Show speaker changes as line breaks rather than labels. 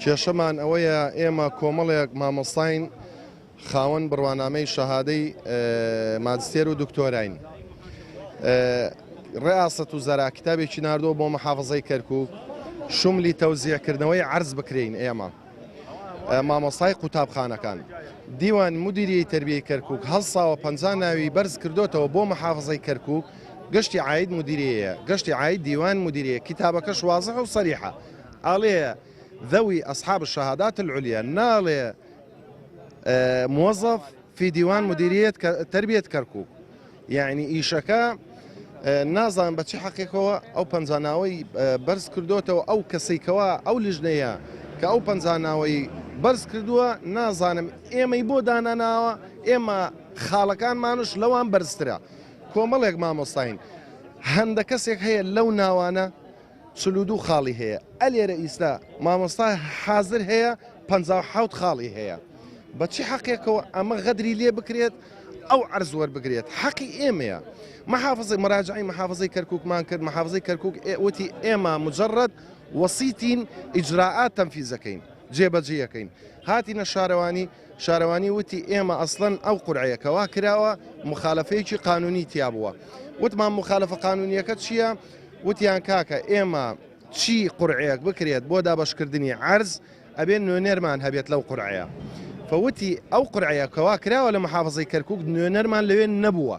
کێشەمان ئەوەیە ئێمە کۆمەڵێک مامۆستاین خاوەن بڕوانامەی شەهادەی ماجستێر و دکتۆراین. ڕێئاسەت وزەرا کتابێکی ناردووە بۆ محافەزەی کەرکووک شوملی تەوزیعکردنەوەی عەرز بکرێن. ئێمە مامۆستای قوتابخانەکان دیوان مدیریەی تەربیەی کەرکووک هەڵساوە 50 ناوی بەرز کردوتەوە بۆ محافەزەی کەرکووک. گەشتی عاید مدیریەیە، گەشتی عاید دیوان مدیریە. کتابەکەش واضح و سەریحە، ئاڵێ ذوي أصحاب الشهادات العليا نالي موظف في ديوان مديرية تربية كركوك. يعني إيشكا نازان بچی حقیقەوە ئەو پەنجاناوەی بەرز کردوتەوە ئەو کەسێکەوە ئەو لیژنەیە کە ئەو پەنجاناوەی بەرز کردووە نازانم ئێمەی بۆ داناناوە، ئێمە خاڵەکانمانش لەوان بەرزترە. کۆمەڵێک مامۆستاین هەندە کەسێک هەیە لەو ناوانە 42 خاڵی هەیە، ئەلێرە ئیستا مامۆستا حازر هەیە 57 خاڵی هەیە. بەچی حەقێکەوە ئەمە غەدری لێ بکرێت ئەو عەرز وەربگرێت، حەقی ئێمەیە. محافظەی مراجعی محافظەی کەرکووکمان کرد، محافظەی کەرکووک وتی ئێمە مجرد وەسیتین ئیجراعات تەنفیزەکەین، جێبەجێەکەین. هاتینە شارەوانی وتی ئێمە ئەسڵەن ئەو قورعەیەکەوا کراوە مخالفەیەکی قانونی تیا بووە. وتمان مخالفە قانونیەکە چییە؟ وتیان کاکە ئێمە چی قورعەیەک بکرێت بۆ دابەشکردنی عەرز ئەبێن نوێنەرمان هەبێت لەو قورعەیە. فوتی ئەو قورعەیەکەوا کراوە لە محافەزەی کەرکووک نوێنەرمان لەوێ نەبووە.